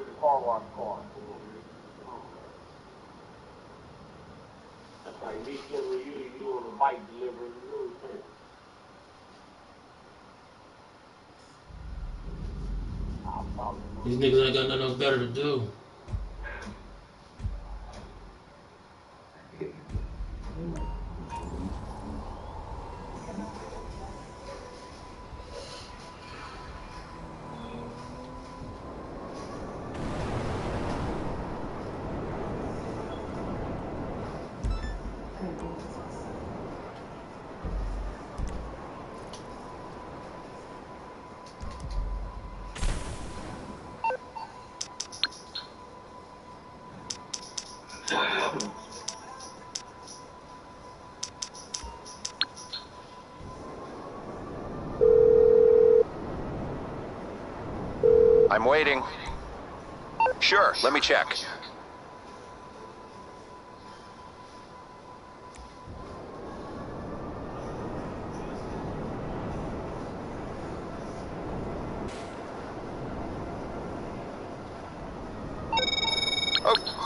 the car wash car. That's like me giving you on the bike delivery. These niggas ain't got nothing better to do. I'm waiting. Sure, let me check. Oh.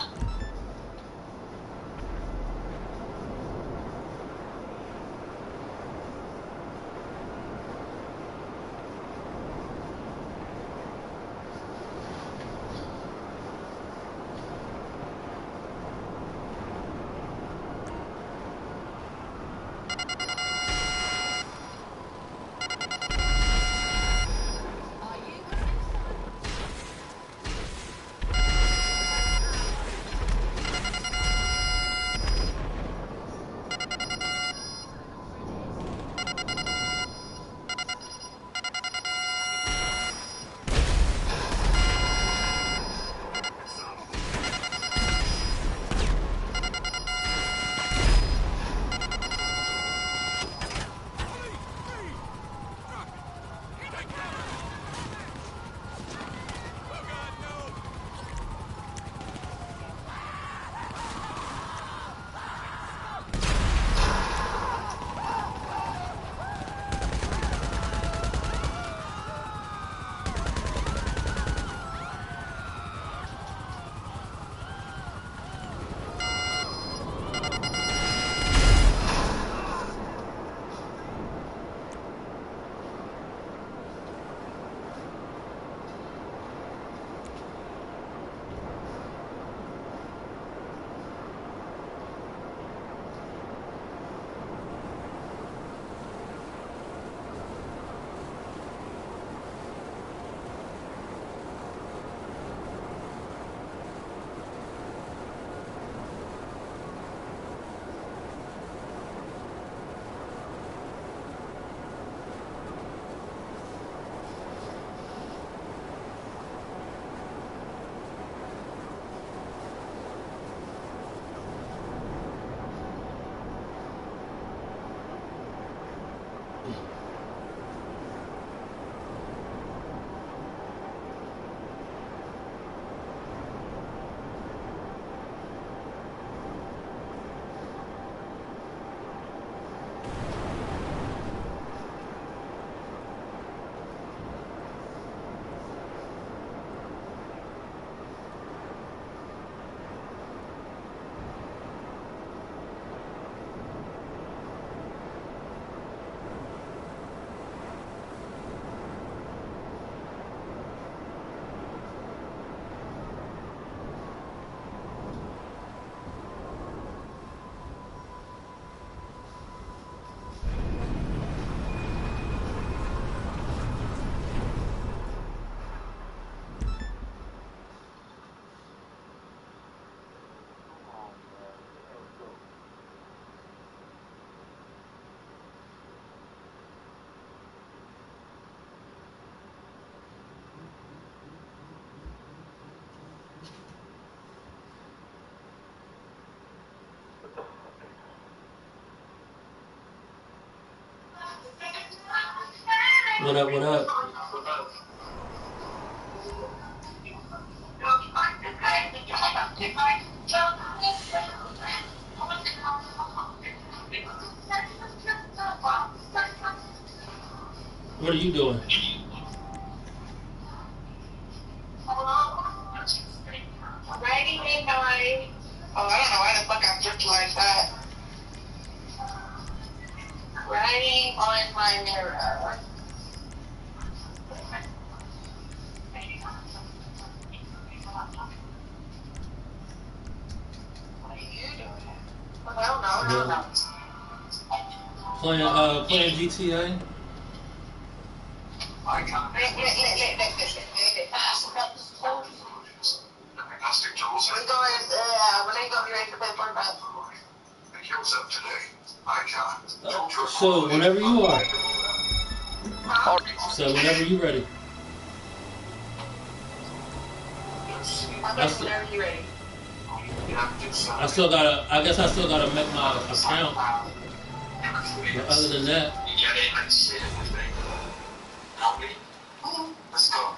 What up, what up? What are you doing? Playing GTA. So whenever you are. So whenever you ready. I still gotta. I guess I still gotta make my account. But other than that. Let's go.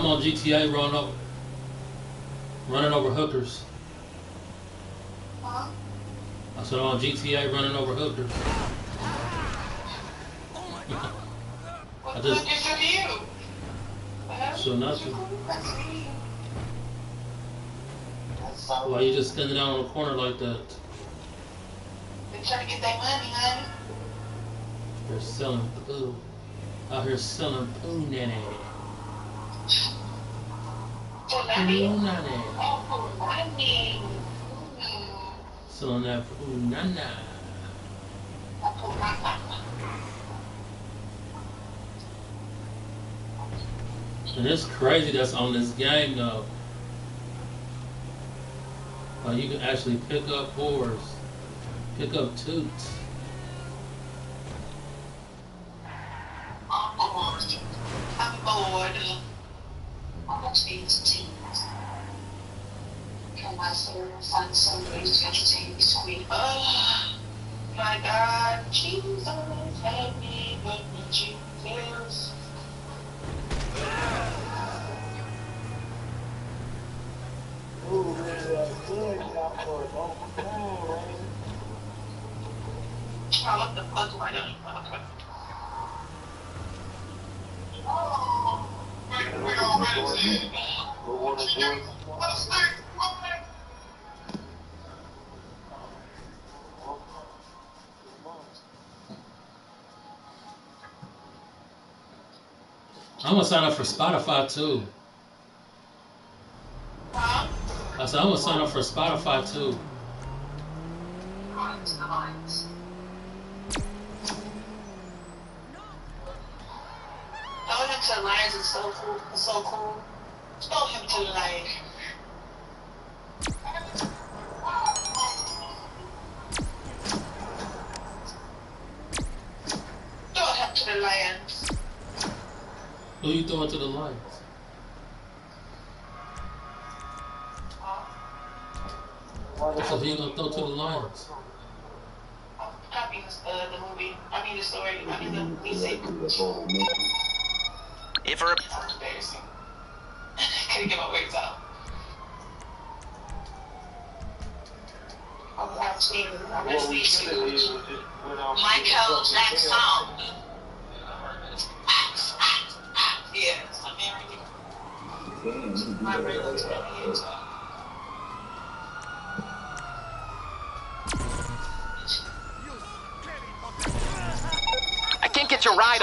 I'm on GTA running over hookers. Huh? I said I'm on GTA running over hookers. What I the just- fuck is with you? So nothing. That's me. That's so Why you just standing down on the corner like that? They're trying to get that money, honey. They're selling poo. Out here selling poo nanny. For money? Poo nanny. Oh, for money. Selling that poo nana. And it's crazy that's on this game though. Like you can actually pick up whores. Pick up toots. I'm bored. I'm bored. I'm gonna change the teams. Can my soul find some way to entertain this queen? Oh my God, Jesus, help me, but me, Jesus. Ooh, man, good job for a long time, man. Oh, what the fuck do I do? Oh, we're already. But what is it? I'm gonna sign up for Spotify too. Huh? I said I'm gonna sign up for Spotify too. Going into the lines is so cool. It's so cool. Throw him to the line. Throw him to the lions. Who you throwing to the lions? So who you gonna throw to the lions? Copy the movie. I mean the story. I mean the music. If a That's embarrassing. Couldn't get my words out. I'm watching. I'm What we listening should have did to was just went out. Michael Jackson. Yeah, it's American. My brother told me it. I can't get your ride.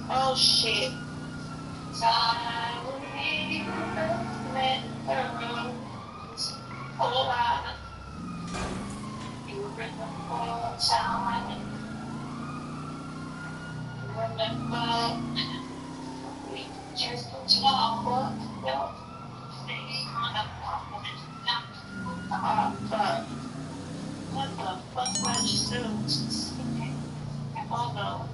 Oh shit. What the fuck did I just do? Oh no.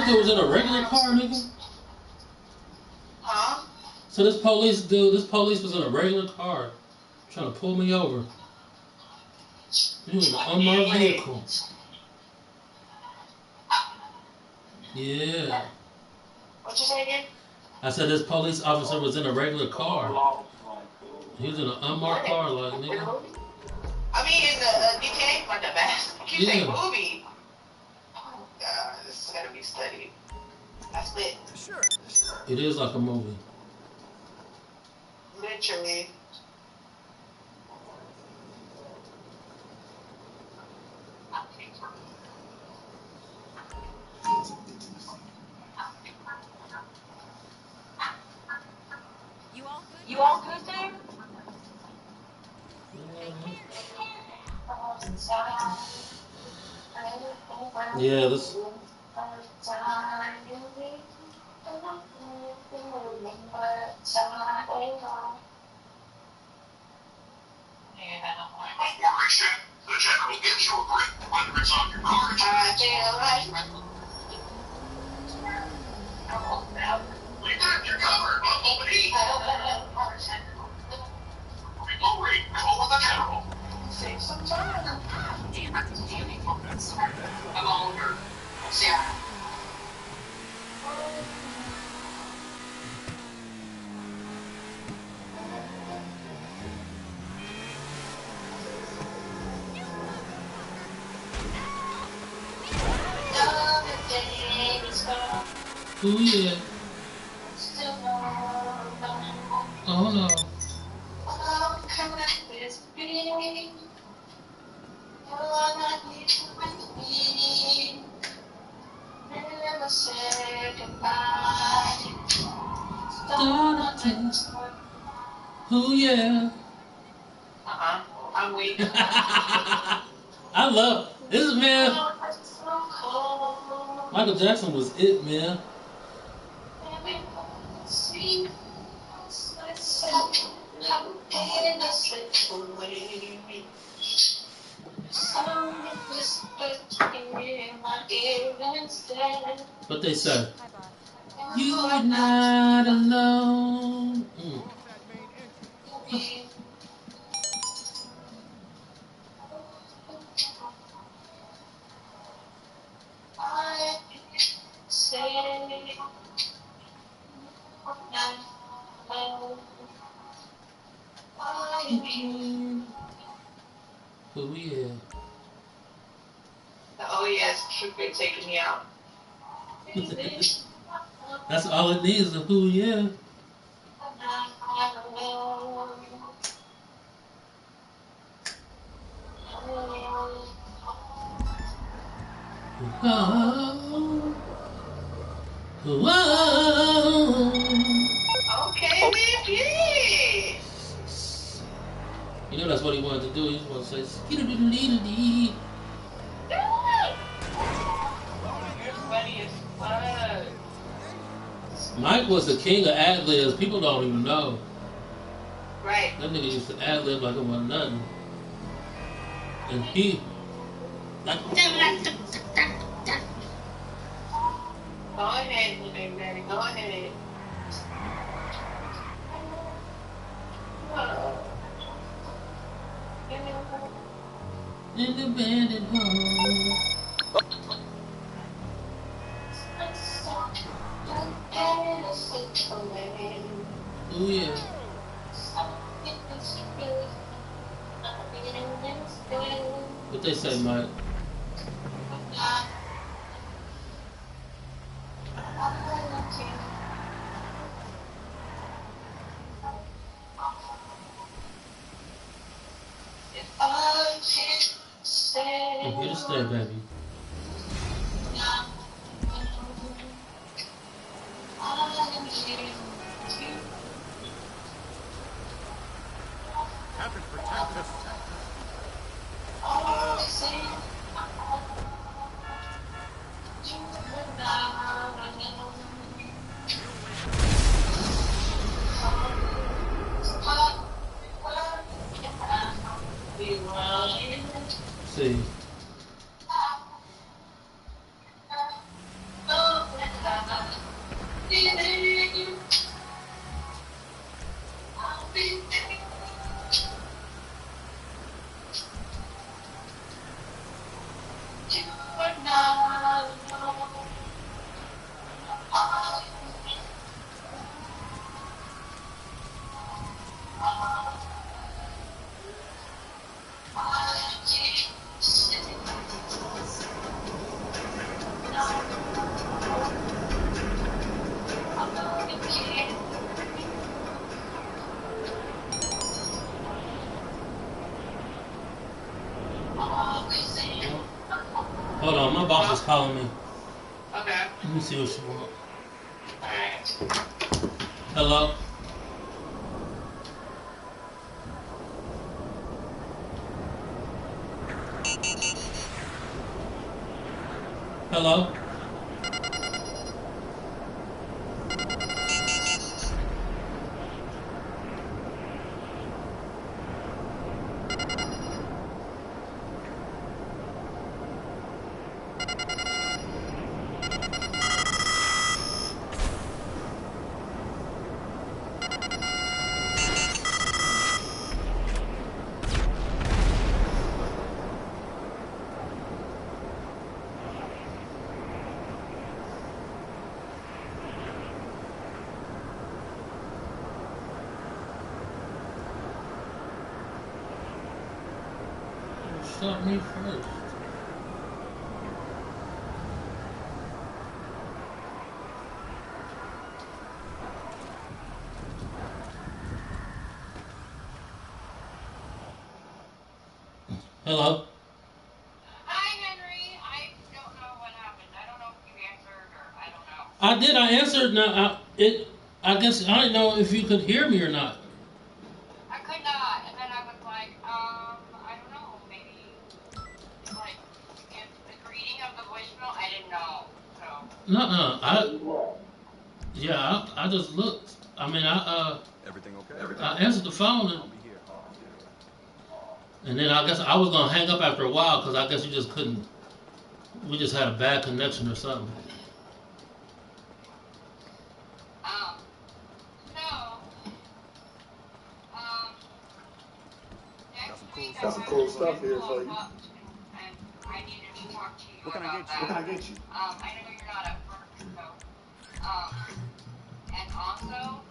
dude was in a regular car, nigga? Huh? So this police was in a regular car trying to pull me over. You in an unmarked vehicle. Yeah. What you say again? I said this police officer was in a regular car. He was in an unmarked car, like, nigga. I mean, in the DK, my dumb ass. You say Yeah. movie. Oh, God, this is gotta be studied. That's lit. It is like a movie. Literally. You all good there? Yeah, this. Operation. The general gives you a break. Whether it's on your card. We got your cover. Open E. Reload rate. Go with the general. Save some time. I'm over. Sarah. Ooh, yeah. Oh, no. Ooh, yeah. I'm weak. I love this, man. Michael Jackson was it, man. What they say? You are not alone. Oh yeah. Oh yes, keep it taking me out. That's all it needs. A who yeah. Whoa. Whoa. Okay, man, yeah. You know that's what he wanted to do. He just wanted to say skidoo-doodle-dee-doo-dee. You're funny as fuck. Mike was the king of ad-libs. People don't even know. Right. That nigga used to ad-lib like it wasn't nothing. And he like Go ahead, baby daddy. Go ahead. in the abandoned home. Oh yeah. What they say, Mike? I'm here to stay, baby. Captain, protect us. See. Hold on, my boss is calling me. Okay. Let me see what she wants. Alright. Hello? Hello? Stop me first. Hello? Hi, Henry. I don't know what happened. I don't know if you answered or I don't know. I did. I answered. Now, I guess I didn't know if you could hear me or not. I could not, and then I was like, I don't know, maybe, like, if the greeting of the voicemail, I didn't know, so. Nuh-uh. I just looked. I mean, Everything okay? I answered the phone, and then I guess I was gonna hang up after a while because I guess you just couldn't. We just had a bad connection or something. So, next week Got some cool stuff here for you. and I needed to talk to you What can I about get that. you? What can I get you? I know you're not at work, so, and also,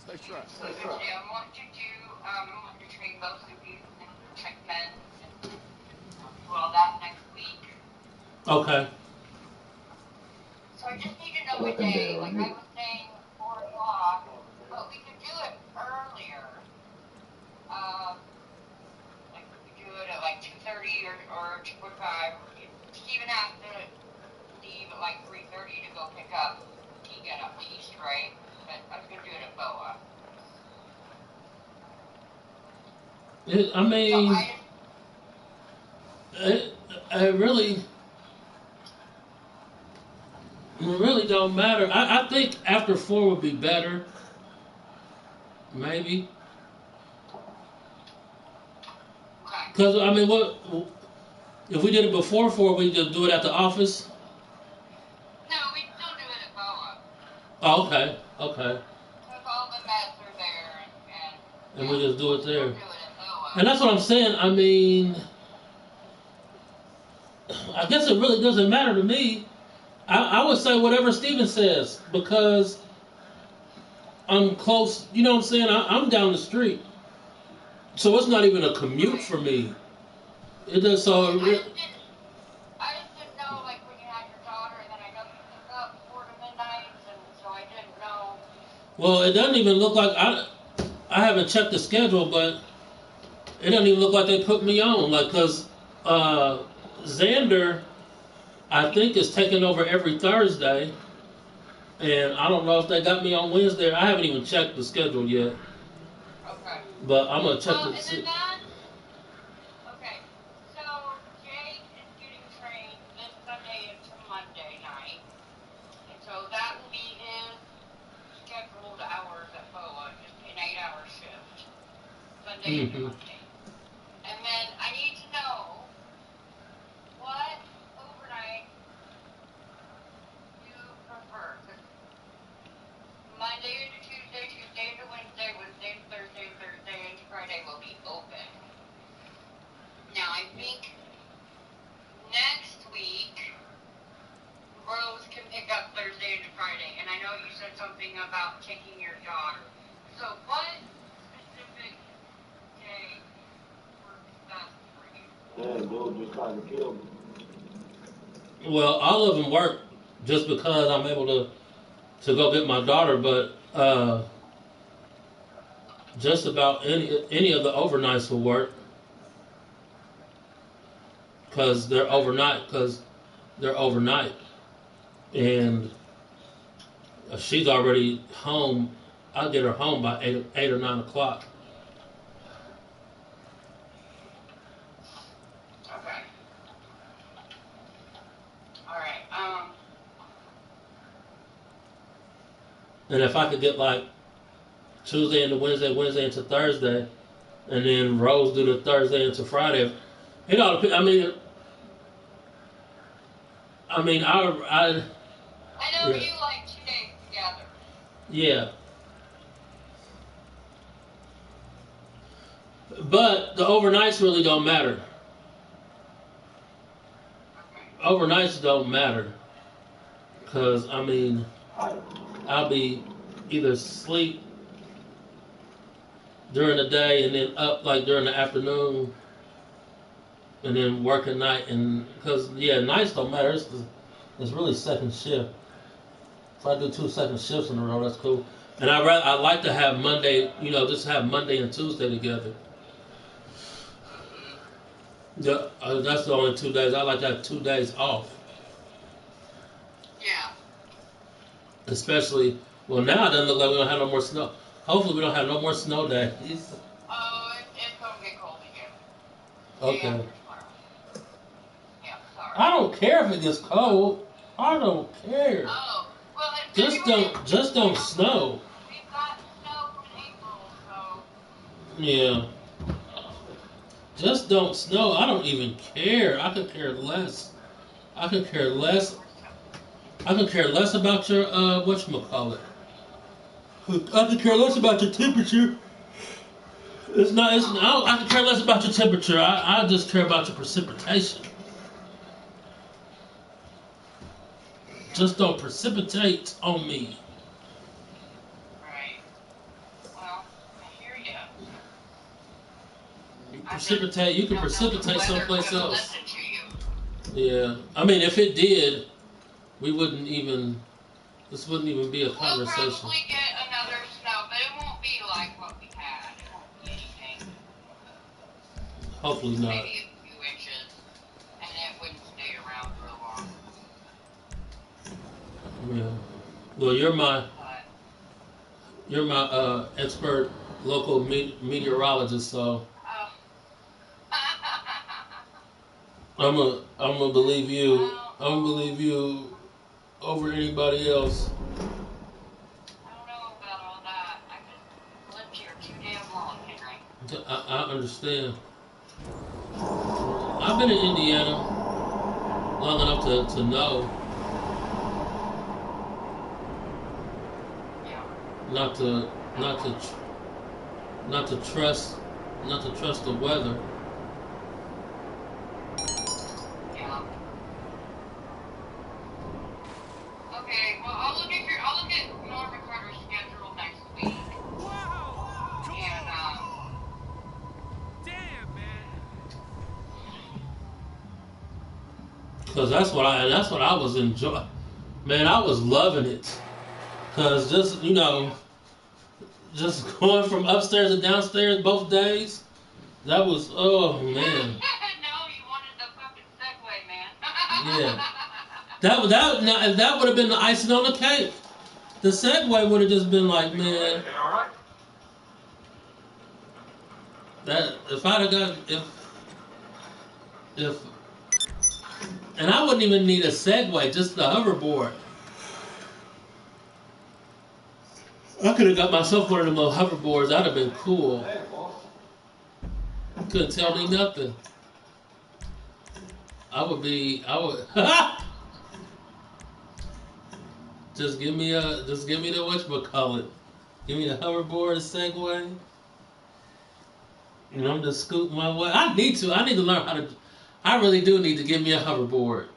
Stay strapped. so today I want to do, I want to train both of you and check meds and do all that next week. Okay. So I just need to know a day. Like I was saying, 4 o'clock, but we could do it earlier. Like we could do it at like 2:30 or 2:45. Steven has to leave at like 3:30 to go pick up Keegan up east, right? But I was gonna do it at Boa. I mean, it really don't matter. I think after 4 would be better. Maybe. Okay. Because, I mean, what if we did it before 4, we just do it at the office? No, we still do it at Boa. Oh, okay. Because all the meds are there And we just do it there. We'll do it at Boa. And that's what I'm saying. I mean, I guess it really doesn't matter to me. I would say whatever Steven says because I'm close. You know what I'm saying? I'm down the street. So it's not even a commute for me. It does so. I just didn't know, like, when you had your daughter, and then I know you pick up 4 to midnight, and so I didn't know. Well, it doesn't even look like I haven't checked the schedule, but it doesn't even look like they put me on. Like, cause Xander, I think is taking over every Thursday, and I don't know if they got me on Wednesday. I haven't even checked the schedule yet. Okay. But I'm gonna check Well, the. and then that. Okay. So Jake is getting trained this Sunday into Monday night, and so that will be his scheduled hours at BOA, just an 8-hour shift, Sunday into Monday. And then I need to know what overnight you prefer. 'Cause Monday into Tuesday, Tuesday into Wednesday, Wednesday into Thursday, Thursday into Friday will be open. Now I think next week Rose can pick up Thursday into Friday, and I know you said something about taking your daughter. So what specific day works best for you? Yeah, dude just tried to kill me. Well, all of them work just because I'm able to go get my daughter, but just about any of the overnights will work. because they're overnight, and if she's already home, I'll get her home by 8 or 9 o'clock. Okay. All right. And if I could get like Tuesday into Wednesday, Wednesday into Thursday, and then Rose do the Thursday into Friday, it all depends. I know yeah. You like 2 days together. Yeah. But the overnights really don't matter. Okay. Overnights don't matter. Because, I'll be either asleep during the day and then up like during the afternoon and then work at night. And because, nights don't matter. It's really second shift. If I do 2 second shifts in a row, that's cool. And I like to have Monday, just have Monday and Tuesday together. Yeah, that's the only 2 days. I like to have 2 days off. Yeah. Especially, now it doesn't look like we don't have no more snow. Hopefully we don't have no more snow days. Oh, it's going to get cold again. Okay. Yeah, sorry. I don't care if it gets cold. I don't care. Oh, well, Just don't snow. We've got snow from April, so. Yeah. Just don't snow. I don't even care. I could care less. I could care less about your whatchamacallit. I could care less about your temperature. I could care less about your temperature. I just care about your precipitation. Just don't precipitate on me. Right. Well, I hear you. You can precipitate someplace else. Listen to you. Yeah. If it did, this wouldn't even be a conversation. We'll probably get another snow, but it won't be like what we had. It won't be anything. Hopefully not. Maybe a few inches, and it wouldn't stay around real long. Yeah. Well, you're my expert local meteorologist, so I'm gonna believe you. I'm gonna believe you over anybody else. I don't know about all that. I just lived here too damn long, Henry. I understand. I've been in Indiana long enough to know. Yeah. Not to trust the weather. Yeah. Okay, well I'll look at Norman Carter's schedule next week. Wow! Cool. And damn, man. Cause that's what I was enjoying. Man, I was loving it. Cause just going from upstairs to downstairs both days, that was no, you wanted the fucking Segway, man. Yeah. That would have been the icing on the cake. The Segway would have just been like, man. All right. That if I'd have got and I wouldn't even need a Segway, just the hoverboard. I could have got myself one of them little hoverboards. That'd have been cool. Couldn't tell me nothing. I would. Just give me the whatchamacallit. Give me the hoverboard, the Segway. And I'm just scooting my way. I need to learn how to. I really do need to give me a hoverboard.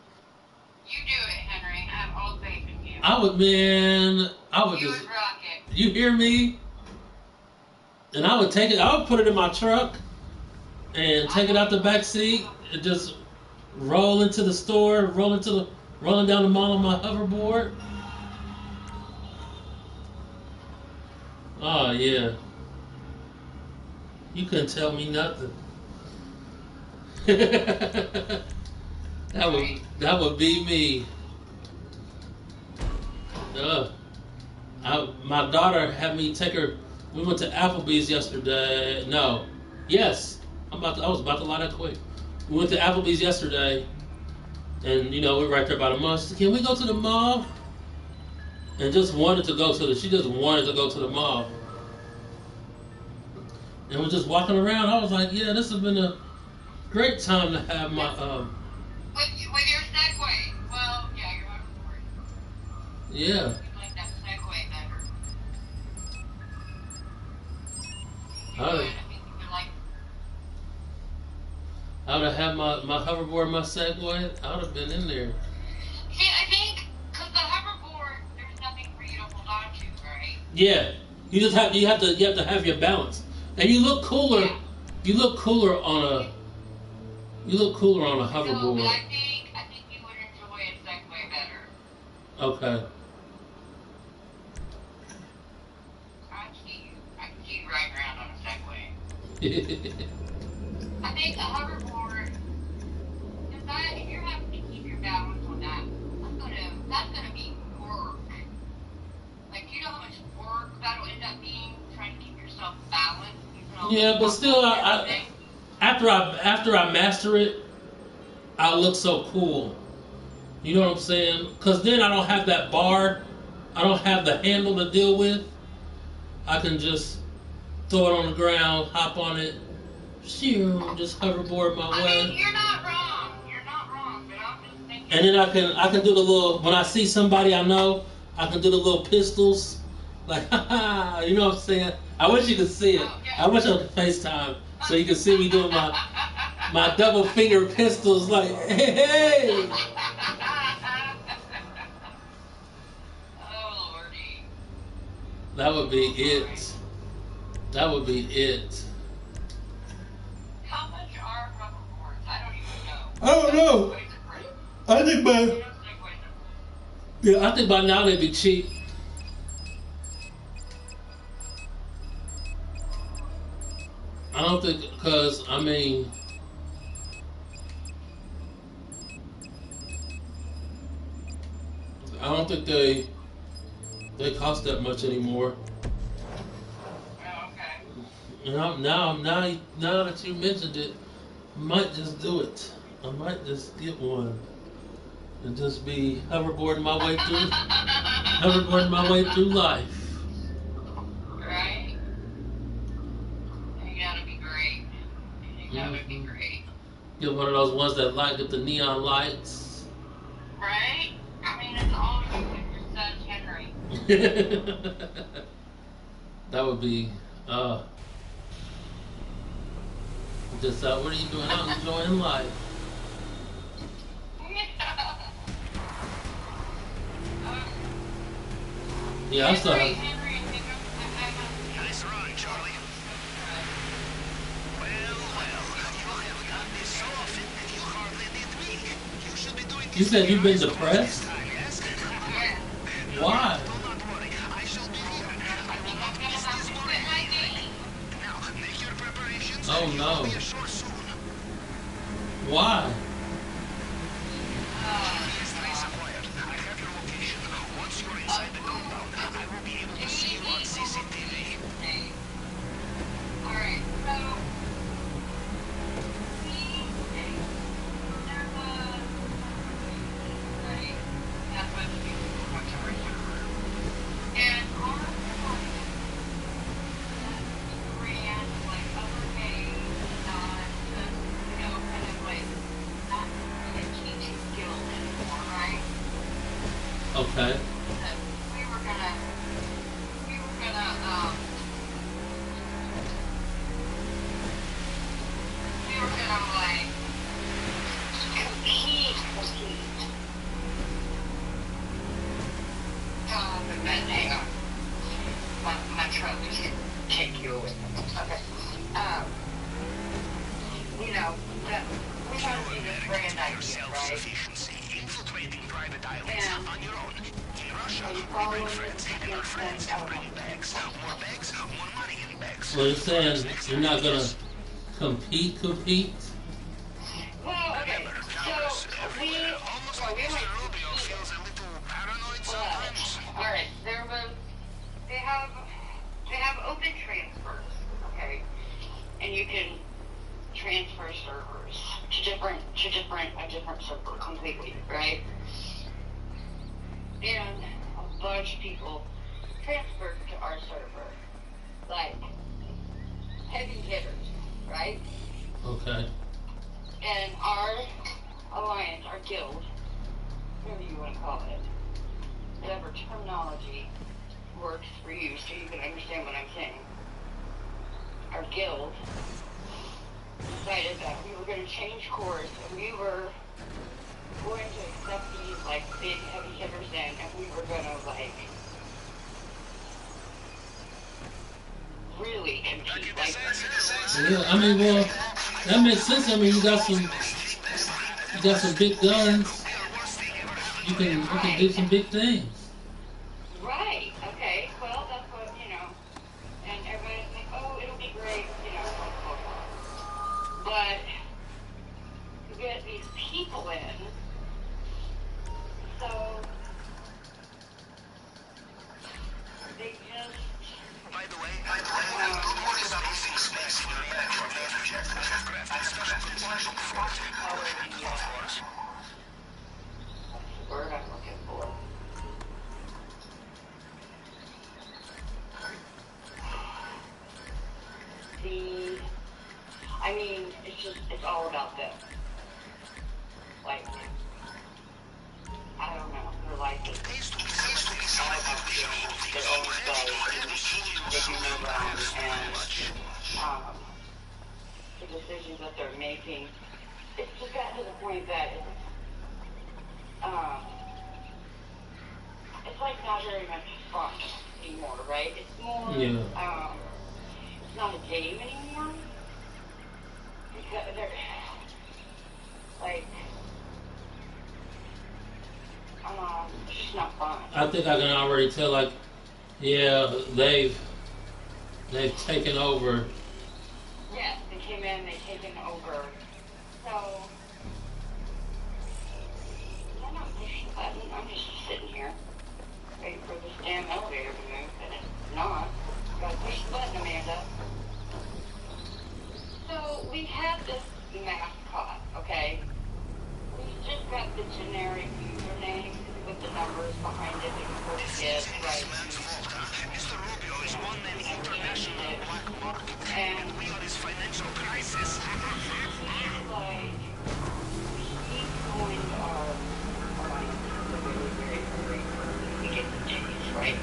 You do it, Henry. I have all faith in you. I would You would rock it. You hear me? And I would take it. I would put it in my truck and take it out the back seat and just roll into the store, rolling down the mall on my hoverboard. Oh yeah. You couldn't tell me nothing. That would be me. My daughter had me take her. We went to Applebee's yesterday. No, yes, I was about to lie that quick. We went to Applebee's yesterday, and you know we're right there by the mall. She said, "Can we go to the mall?" And just wanted to go to the. She just wanted to go to the mall, and we're just walking around. I was like, "Yeah, this has been a great time to have my." With your Segway. Well, yeah, you're hoverboard. Yeah. You like that Segway better. I would have had my hoverboard, my Segway. I would have been in there. See, I think because the hoverboard, there's nothing for you to hold on to, right? Yeah, you have to have your balance, and you look cooler. Yeah. You look cooler on a hoverboard. No, but I think you would enjoy a Segway better. Okay. I can see you riding around on a Segway. I think a hoverboard, if you're having to keep your balance on that, that's gonna be work. Like, do you know how much work that'll end up being trying to keep yourself balanced? Yeah, but still, after I master it, I look so cool. You know what I'm saying? Because then I don't have that bar, I don't have the handle to deal with. I can just throw it on the ground, hop on it, just hoverboard my way. I mean, you're not wrong, but I'm just thinking. And then I can do the little, when I see somebody I know, I can do the little pistols, like ha, you know what I'm saying? I wish you could see it. Oh, yeah. I wish I could FaceTime so you could see me doing my double finger pistols, like hey. Oh lordy. That would be it. That would be it. How much are hoverboards? I don't even know. I don't know. I think I think by now they'd be cheap. I don't think, because I mean, I don't think they cost that much anymore. Oh, okay. And now that you mentioned it, I might just do it. I might just get one and just be hoverboarding my way through life. Right? You gotta be great. You gotta be great. Get one of those ones that light up the neon lights. Right? I mean, it's all you and your son Henry. That would be just what are you doing? I'm enjoying life. Yeah, I saw her. Nice run, Charlie. Well, you have done this so often that you hardly need me. You should be doing this. You said you've been depressed? Yes? Why? Do not worry. I shall be here. I will not miss this morning. Now, make your preparations. Oh, You no. will be ashore soon. Why? Please remain quiet. I have your location. Once you're inside the compound, I will be able to see you on CCTV. Alright, so right? That's what you and our brand, like uppercase, not just, kind of like not really a teaching skill anymore, right? Okay. That we were gonna like compete. And then hang on. My truck just take you away. Okay. That we have to do this brand idea, right? Self-sufficiency, infiltrating private islands And on your own. In Russia, are you we following bring friends, this and our friends against bring bags. More bags, more money in bags. So you're saying you're not gonna compete? Well, okay. So we and you can transfer servers to a different server completely, right? And a bunch of people transferred to our server, like heavy hitters, right? Okay. And our alliance, our guild, whatever you want to call it, whatever terminology works for you so you can understand what I'm saying. Our guild decided that we were going to change course and we were going to accept these like big heavy hitters in, and we were going to like really compete. Like, Yeah, I mean, well, that makes sense. I mean, you got some big guns. You can do some big things. right, okay, well, that's what, you know, and everybody's like, oh, it'll be great, you know, blah, blah, blah. But you get these people in, so they just, By the way, what is using space for the electron laser check? Crafted special commercial for it. word I'm looking for. I mean, it's all about them. Like, I don't know, they're like, it's all about them. They're always they do no wrong, and, the decisions that they're making, it's just got to the point that it's like not very much fun anymore, right? It's more, it's not a game anymore. Because they're, like, it's just not fun. I think I can already tell. Like, yeah, they've taken over. Yes, they came in, they've taken over. So, I'm not pushing the button, I'm just sitting here, waiting for this damn elevator to move, and it's not. Gotta push the button, Amanda. So, we have this mascot, okay? We just got the generic username with the numbers behind it that you forget, right? Mr. Rubio is one man international black market, And we are his financial crisis. he's like, he joined our alliance really very early. We get the days, right?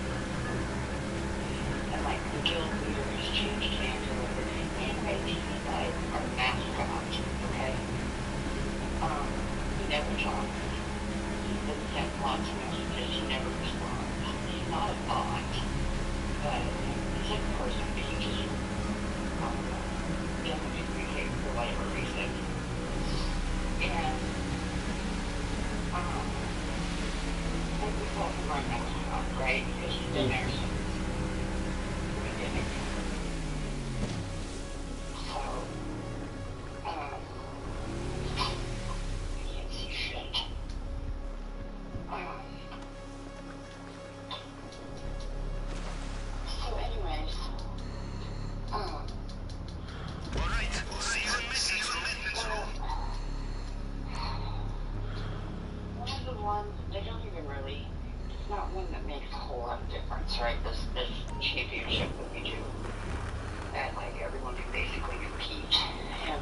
And like the guild leaders changed hands a little bit. Anyway, these guys are mascots, okay? He never talks. He's been sent lots of messages. He never responds. He's not a bot, but he's a person, but he just doesn't communicate for whatever reason. And we call him our mascot, right? Because he's been there since the beginning. So, I can't see shit. So anyways, Alright, see you in Mrs. one of the ones, they don't even really, it's not one that makes a whole lot of difference, right? This championship that we do, that like everyone can basically compete, and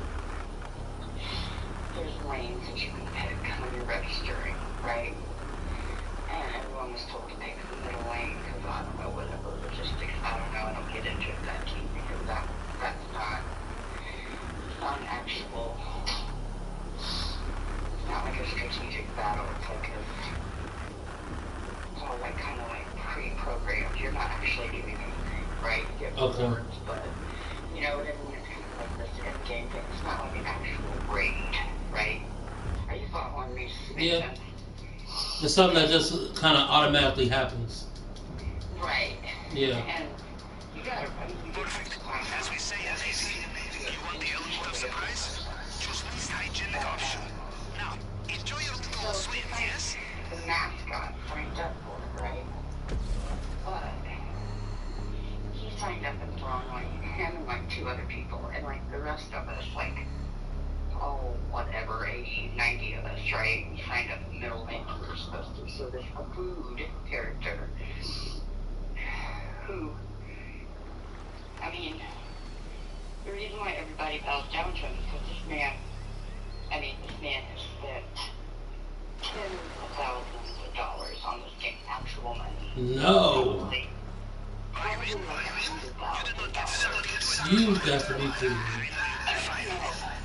there's lanes that you can pick when you're registering, right? And everyone was told to pick the middle lane because I don't know whatever logistics, I don't know, I don't get into that team because that's not, it's not an actual, it's not like a strategic battle, it's like it's all like kind of like pre-programmed. You're not actually doing anything, right? You get rewards, but you know, everyone is kind of like this end game thing. It's not like an actual raid, right? Are you following me? Does this make sense? It's something that just kind of automatically happens. Right. Yeah. And you gotta, I mean, you Perfect. As we say in AC, you want the element of surprise? Choose least hygienic option. Now, enjoy your little swim, yes? the mascot signed up for it, right? But he signed up in the wrong way. Him and like two two other people, and like the rest of us, like, oh, whatever, 80, 90 of us, right? We signed up in the middle lane we were supposed to. So this food character, who, I mean, the reason why everybody bows down to him is because this man has spent tens of thousands of dollars on this game, actual money. No. Probably like $100,000. You got to be kidding me.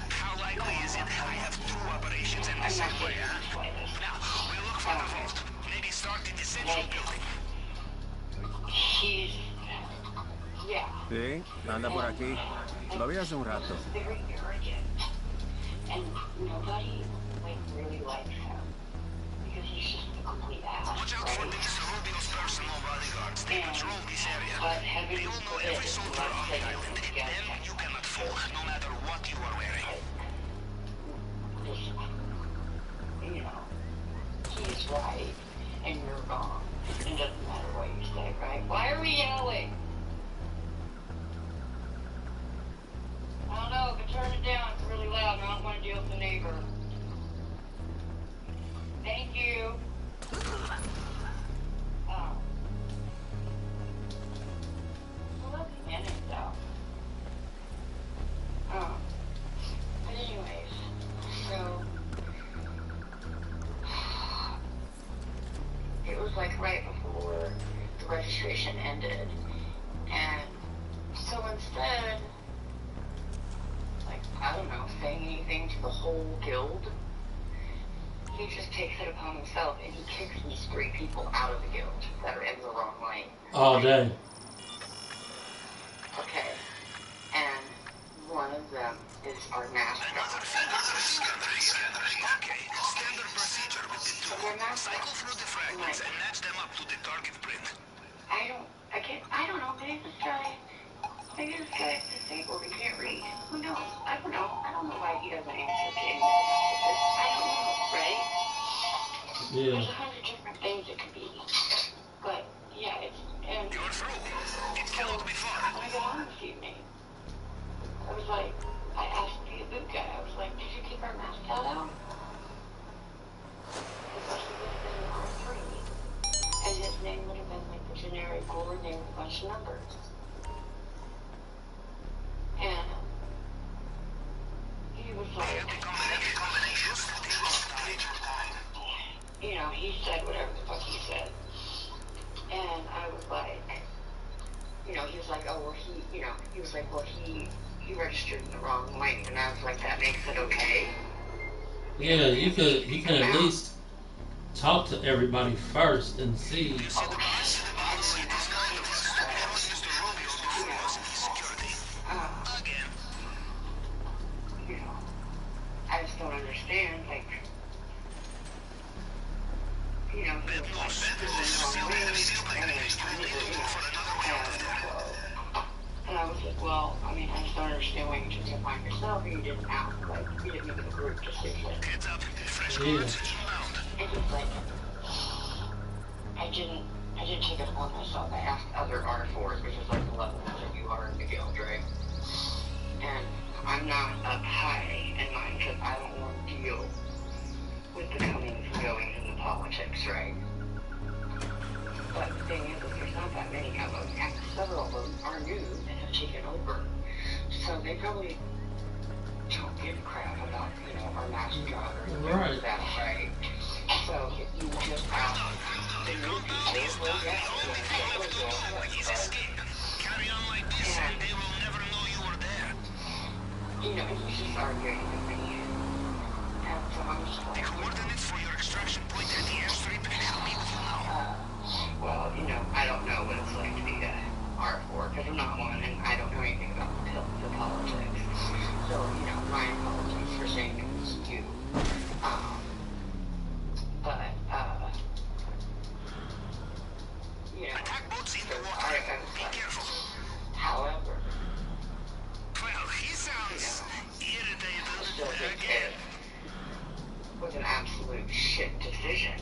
How likely is it I have two operations in the same way, huh? Now, we'll look for the vault. Maybe start in the central building. He's, yeah. Sí, anda por aquí. Lo vi hace un rato. He's very arrogant. And nobody, like, really likes him. Because he's just a complete ass, Watch out for right? these Rubio's personal bodyguards. They patrol this area. But heaven They all know forbid, every soldier let's on say the you island. can get Then you cannot fall, no matter what you are wearing. this, you know, he's right and you're wrong. It doesn't matter what you say, right? Why are we yelling? I don't know, but turn it down. It's really loud and I don't want to deal with the neighbor. Thank you. Oh. Well, let's end it though. But anyways, so it was like right before the registration ended, and so instead, like, I don't know, saying anything to the whole guild, he just takes it upon himself and he kicks these 3 people out of the guild that are in the wrong lane. All day. Okay, and one of them is our mascot. Another fingerprint scanner here. Okay, standard procedure with the two. Cycle through the fragments and match them up to the target print. I don't know, maybe this guy is disabled, he can't read. Who knows? I don't know why he doesn't answer games. I don't know, right? Yeah. There's 100 different things it could be. But, yeah, and You're through. It so, cannot be far. when I got on this evening, I was like, I asked the boot guy, I was like, did you keep our mascot out? Because he would have been in R3. And his name would have been like the generic gore name with a bunch of numbers. And he was like, you know, he said whatever the fuck he said. And I was like, you know, he was like, oh, well, he was like, well, he registered in the wrong lane. And I was like, that makes it okay. Yeah, you can at least talk to everybody first and see. You know, I just don't understand, like, you know, he was like, and I was like, well, I mean, I just don't understand why you took it upon yourself and you didn't ask, like, you didn't make a group decision. Yeah. It's just like, I didn't take it upon myself. I asked other R4s, which is like the level that you are in the guild, right? And I'm not up high in mine because I don't want to deal with the comings and goings and the politics, right? But the thing is, there's not that many of them, and several of them are new and have taken over. So they probably don't give a crap about, you know, our mascot or anything like that, right? So if you just ask the new people, well, yeah, Carry on like this and they will never know you were there. you know, he's just arguing with me. And so I'm just The like, coordinates for your extraction point at the airstrip help me with you now. well, you know, I don't know what it's like to be a R4 because I'm not one and I don't know anything about the politics. So, you know, my apologies for saying it was you. But, you know, Attack boats in the so water. I was Be like, careful. however, Well, he sounds I irritated still think again. it was an absolute shit decision.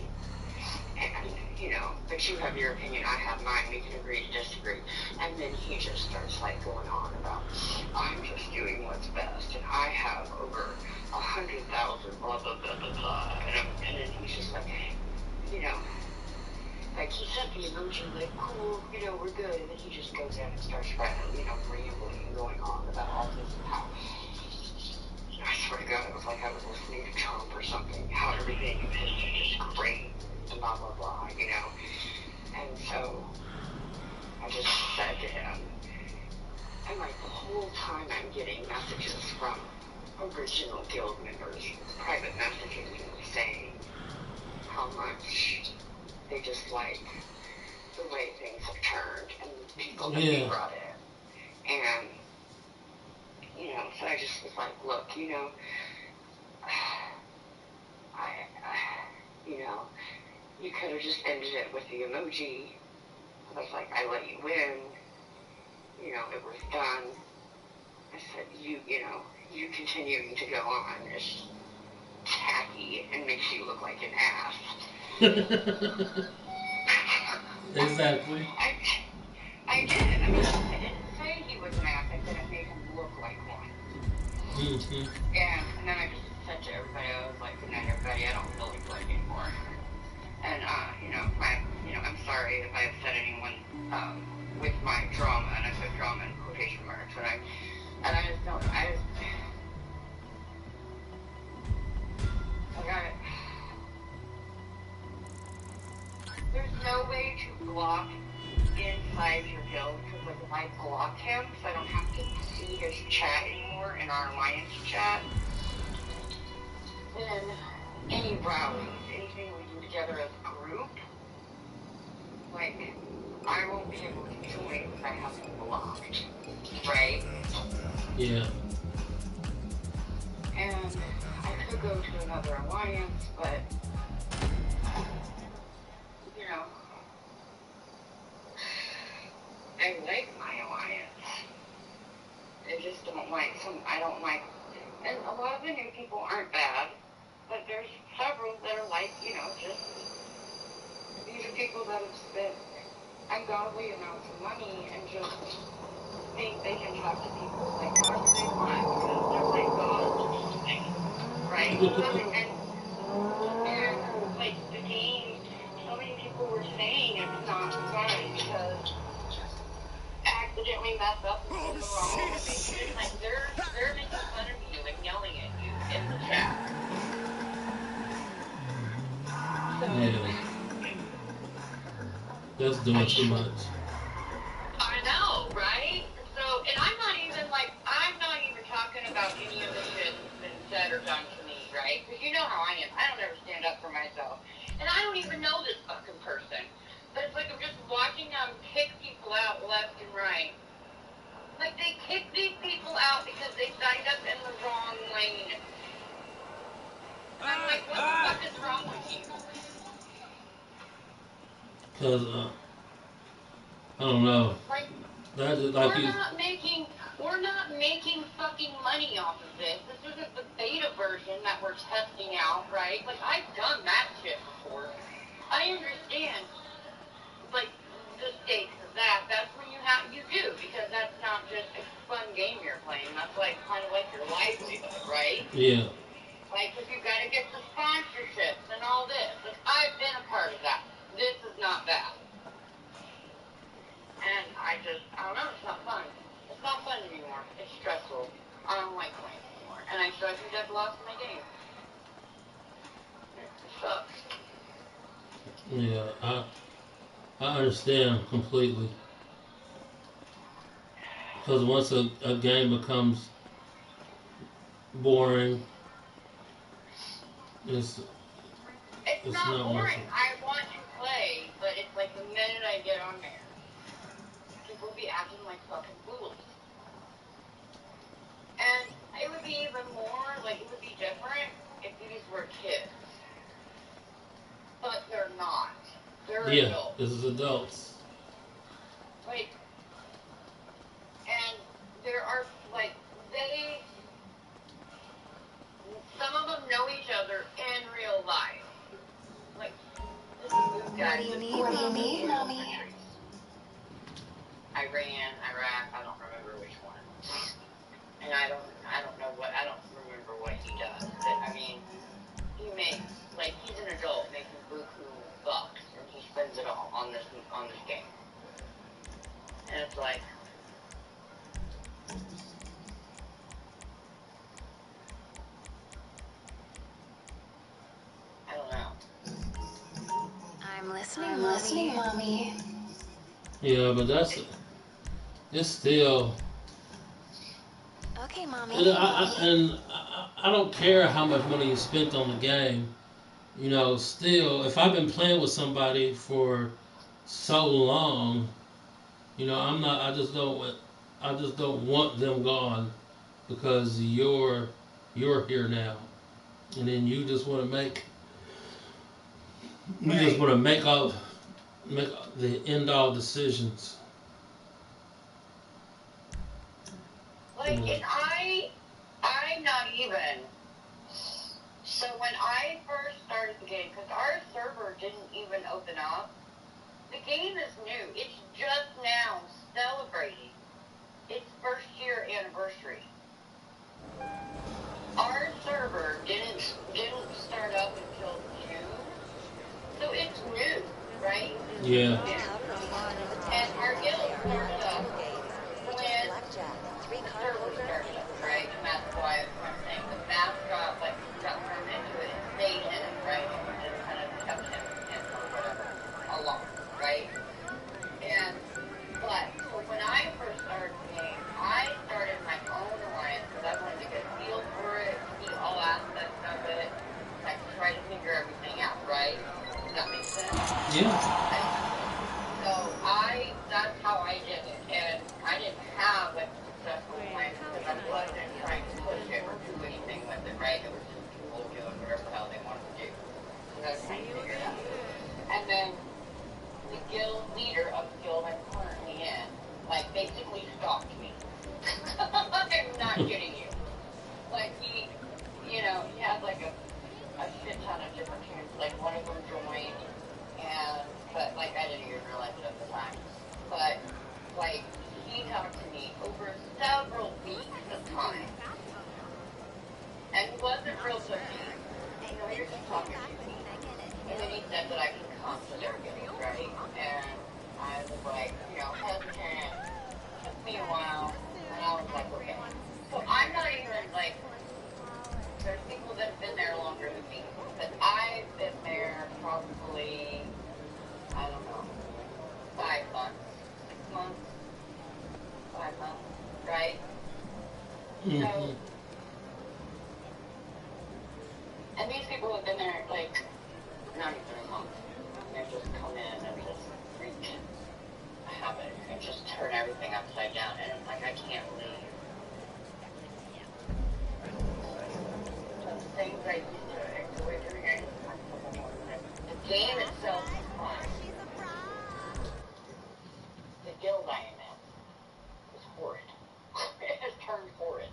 And, you know, but you have your opinion, I have mine, we can agree to disagree. And then he just starts, like, going on about, I'm like, he sent the emoji, like, cool, you know, we're good, and then he just goes in and starts, you know, rambling and going on about all this and how, I swear to God, it was like I was listening to Trump or something, how everything is just great, and blah, blah, blah, you know. And so, I just said to him, and like the whole time I'm getting messages from original guild members, private messaging me saying how much they just like the way things have turned and people that they brought in. And, you know, so I just was like, look, you know, you know, you could have just ended it with the emoji. I was like, I let you win. You know, it was done. I said, you know, you continuing to go on is tacky and makes you look like an ass. Exactly. I did. I mean, I didn't say he was an ass. I said it made him look like one. Mm-hmm. And then I just said to everybody, I was like, good night, everybody. I don't really play anymore. And, you know, I'm sorry if I upset anyone with my drama, and I put drama in quotation marks, and I just don't, I got it. There's no way to block inside your guild, because like if I blocked him, so I don't have to see his chat anymore in our alliance chat, then any rallies, anything we do together as a group, like, I won't be able to join because I have him blocked, right? Yeah. And I could go to another alliance, but, you know, I like my alliance. I just don't like I don't like, and a lot of the new people aren't bad, but there's several that are like, you know, just, these are people that have spent ungodly amounts of money and just think they can talk to people like however they want because they're like gods or something, right? and like the game, so many people were saying it's not fun because accidentally mess up and get the wrong information. Like they're making fun of you and yelling at you in the chat. So, yeah. That's doing too much. I know, right? So, and I'm not even talking about any of the shit that's been said or done to me, right? Because you know how I am. I don't ever stand up for myself. And I don't even know this fucking person. But it's like I'm just watching them kick people out left and right. Like, they kick these people out because they signed up in the wrong lane. And I'm like, what the fuck is wrong with you? Because, I don't know. Like, That's just like we're not making fucking money off of this. This isn't the beta version that we're testing out, right? Like, I've done that shit before. I understand, like, the stakes of that. That's when you do, because that's not just a fun game you're playing. That's like, kind of like your livelihood, right? Yeah. Like, because you've got to get the sponsorships and all this. Like, I've been a part of that. This is not that. And I don't know, it's not fun. It's not fun anymore. It's stressful. I don't like playing anymore. And I think I've lost my game. It sucks. Yeah, I understand completely. Because once a game becomes boring, it's not boring. worth it. I want to play, but it's like the minute I get on there, people be acting like fucking fools. And it would be even more, like, it would be different if these were kids. But they're not. They're adults. This is adults. Like, and there are, like, some of them know each other in real life. Like, this guy. What do you need, mommy? Iran, Iraq, I don't remember which one. And I don't remember what he does. But, I mean, he makes, like, he's an adult making buku bucks, and he spends it all on I'm listening, Mommy. Yeah, but it's still. Okay, Mommy. I don't care how much money you spent on the game. You know, still, if I've been playing with somebody for so long, you know, I'm not. I just don't want them gone because you're here now, and then you just want to make. You just want to make the end all decisions. Like, and I'm not even. So when I first started the game, because our server didn't even open up, the game is new. It's just now celebrating its first year anniversary. Our server didn't start up until June, so it's new, right? Yeah. And our guild started up when the server started up, right? And that's why I'm saying the mascot got turned into it and stayed in it, right? And just kind of kept him in or whatever along, right? But so when I first started the game, I started my own alliance because I wanted to get a feel for it, see all aspects of it, like try to figure everything out, right? Does that make sense? Yeah. So that's how I did it, and I didn't have a successful alliance because I wasn't trying to push it or do anything with it, right? It was just people doing whatever the hell they wanted to do. So that's how you figure it out. And then the guild leader of the guild I'm currently in, like, basically stalked me. I'm not kidding you. Like, he had like a shit ton of different tunes. Like, one of them joined, but like, I didn't even realize it at the time. But, like, he talked to me over several weeks of time. And he wasn't real pushy. You know, he was just talking to me. And then he said that I could come to their guild, right? And I was like, hesitant. Took me a while. And I was like, okay. So I'm not even like, there's people that have been there longer than me. But I've been there probably, I don't know, 5 months, 6 months, 5 months, right? Mm-hmm. So, and these people have been there like, not even a month. They just come in and just wreak havoc and just turn everything upside down. And it's like, I can't leave. The things I used to enjoy doing, I just want something more than it. The game itself is fun. The guild I am in is horrid. It has turned horrid.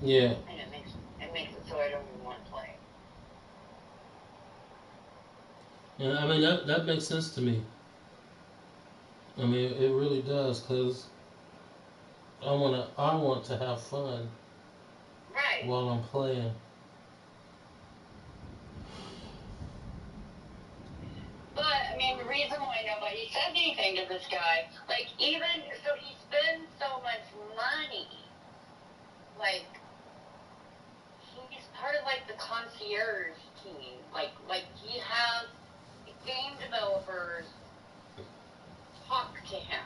Yeah. And it makes it so I don't even want to play. Yeah, I mean that makes sense to me. I mean it really does, cause I want to have fun Right. while I'm playing. But, I mean, the reason why nobody says anything to this guy, like, even, so he spends so much money, like, he's part of, like, the concierge team, like he has game developers talk to him.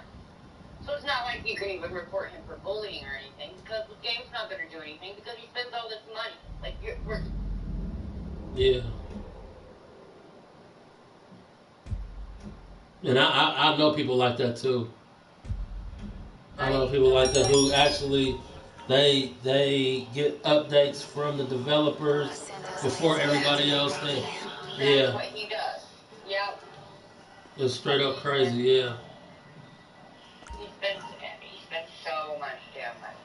So it's not like you can even report him for bullying or anything, because the game's not going to do anything, because he spends all this money. Like, Yeah. And I know people like that too. I know people like that who actually they get updates from the developers before everybody else. That's what he does. Yep. It's straight up crazy. Yeah. He spends so much damn money.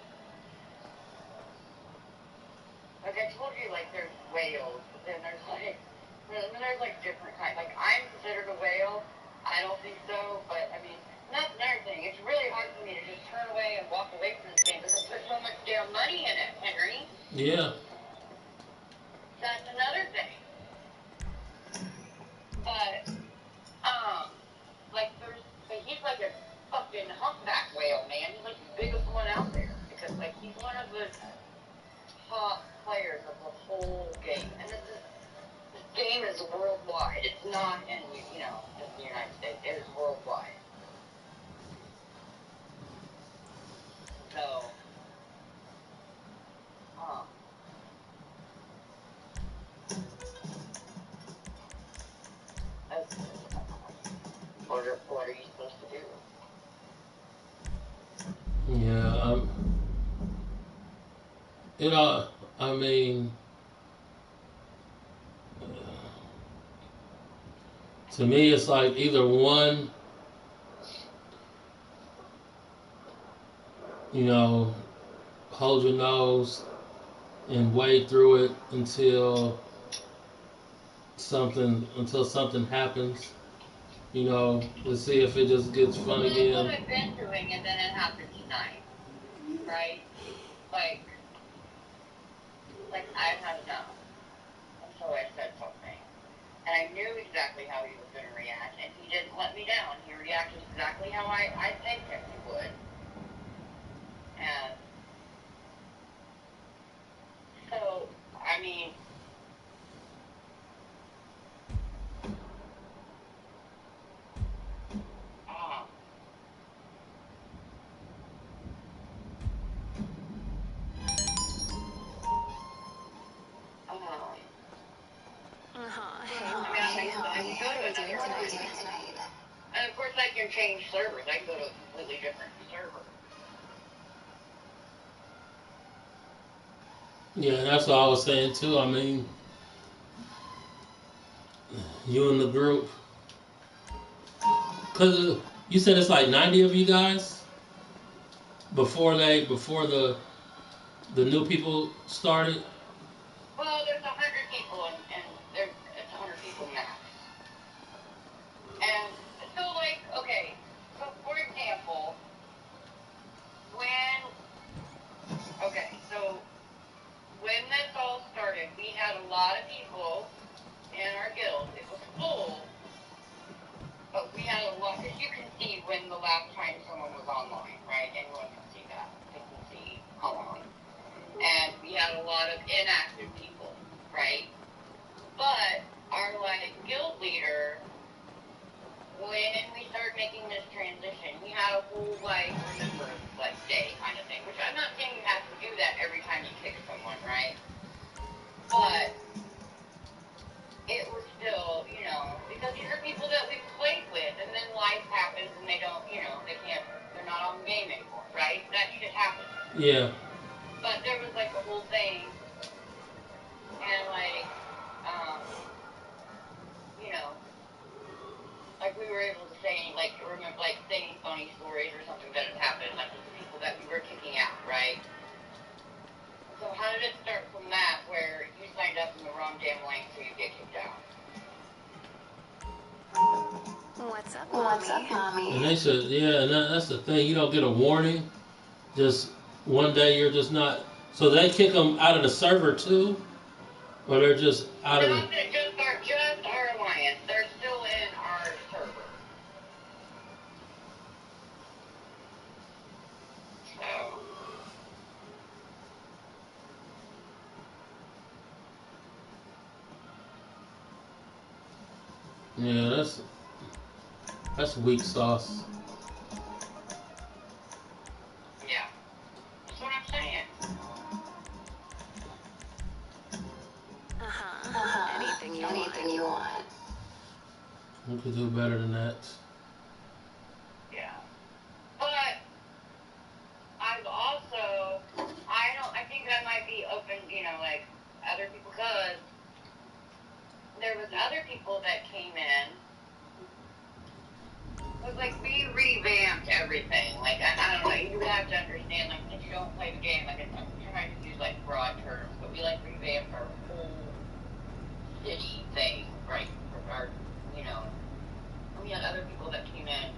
Like I told you, like there's whales, but then there's like different kinds. Like I'm considered a whale. I don't think so, but I mean that's another thing. It's really hard for me to just turn away and walk away from this game because there's so much damn money in it, Henry. Yeah. That's another thing. But but he's like a fucking humpback whale, man. He's like the biggest one out there because like he's one of the top players of the whole game, and this is game is worldwide. It's not in, you know, just the United States. It is worldwide. So, that's, what are you supposed to do? Yeah, I mean, to me, it's like either one, you know, hold your nose and wade through it until something happens. You know, to see if it just gets fun Well, that's what again. I've been doing, and then it happened tonight, right? Like I've had enough. And so I said something. And I knew exactly how he was going to react, and he didn't let me down. He reacted exactly how I think that he would. And so, I mean, um, Hey, honey, go how to are you another doing one. tonight? And of course, I can change servers. I can go to a completely different server. Yeah, that's what I was saying too. I mean, you and the group, cause you said it's like 90 of you guys before the new people started. Well, there's 100 people, and it's 100 people max. And so, like, okay, so for example, when, so when this all started, we had a lot of people in our guild. It was full, but we had a lot, because you can see when the last time someone was online, right? Anyone can see that. They can see how long. And we had a lot of inactive people, right? But our, like, guild leader, when we started making this transition, he had a whole, like, remember, like, day kind of thing, which I'm not saying you have to do that every time you kick someone, right? But it was still, you know, because these are people that we've played with, and then life happens, and they don't, you know, they're not on the game anymore, right? That shit happens. Yeah. But there was, like, a whole thing, and, like, you know, like, we were able to say, like, remember, like, saying funny stories or something that had happened, like, with the people that we were kicking out, right? So how did it start from that, where you signed up in the wrong damn lane so you get kicked out? What's up, mommy? And they said, yeah, and that's the thing. You don't get a warning. Just one day you're just not. So they kick them out of the server too, or they're just out of the. Not that just our alliance. They're still in our server. So. Yeah, that's weak sauce. Yeah. That's what I'm saying. Anything you want. We could do better than that. Yeah. But I've also, I think I might be open, you know, like, other people, because there was other people that came in. It was like, we revamped everything. Like, I don't know, you have to understand, like, since you don't play the game, like, I'm trying to use, like, broad terms, but we, like, revamped our whole city thing, right? Our, you know, we had other people that came in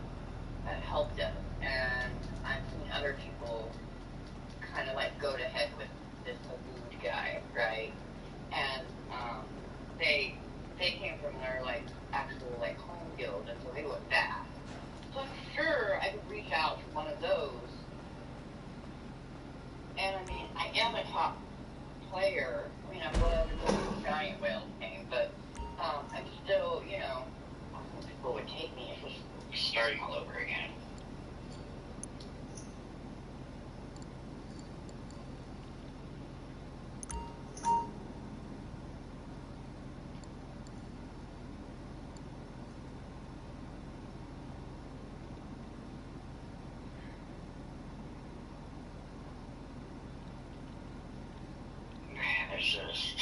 that helped us, and I've seen other people kind of, like, go to head with this Abood guy, right? And they came from their, like, actual, like, home guild, and so they went back. So I'm sure I could reach out to one of those. And I mean, I am a top player. I mean, I was in the Giant Whale game, but I'm still, you know, people would take me if it was starting all over again. It's just...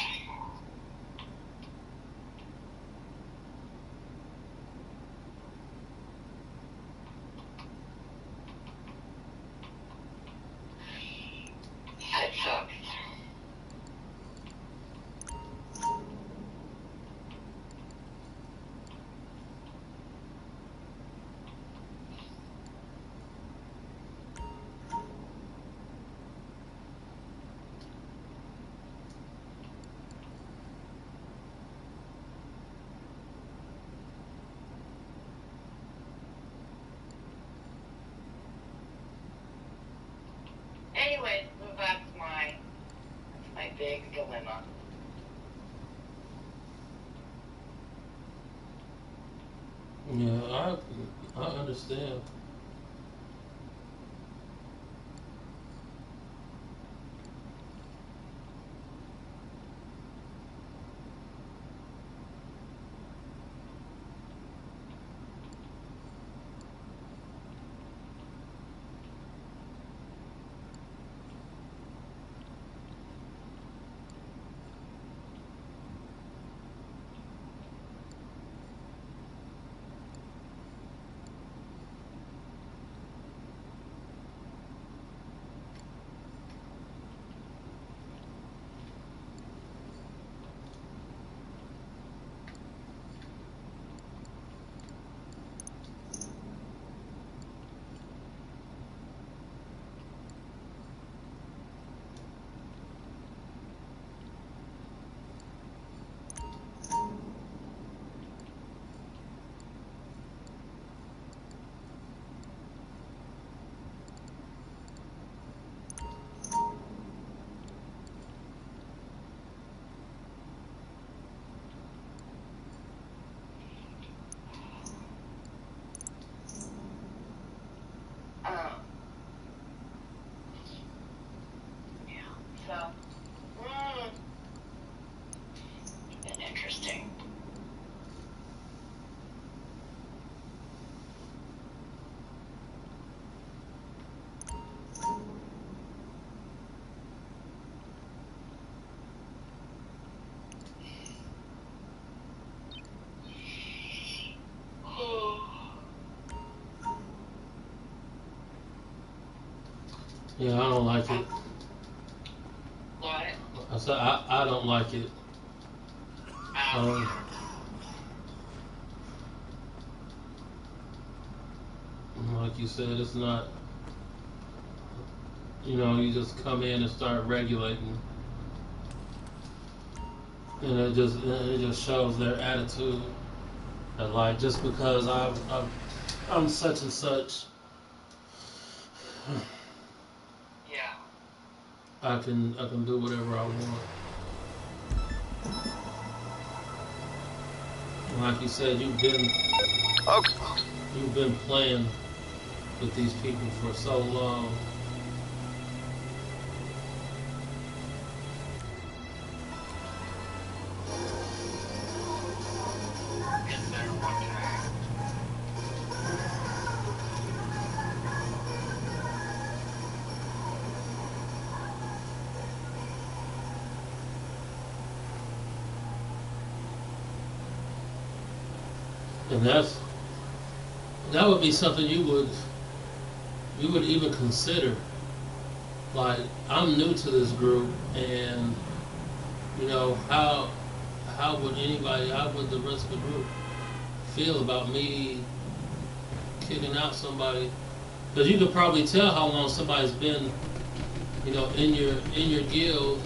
It sucks. Anyways, so that's my big dilemma. Yeah, I understand. Yeah, so, been interesting. Yeah, I don't like it. What? I said I don't like it. Like you said, it's not. You know, you just come in and start regulating, and it just shows their attitude. And like just because I'm such and such, Yeah. I can do whatever I want. And like you said, you've been playing with these people for so long. Is there one time? And that would be something you would even consider. Like, I'm new to this group, and you know how would the rest of the group feel about me kicking out somebody? Because you could probably tell how long somebody's been, you know, in your guild.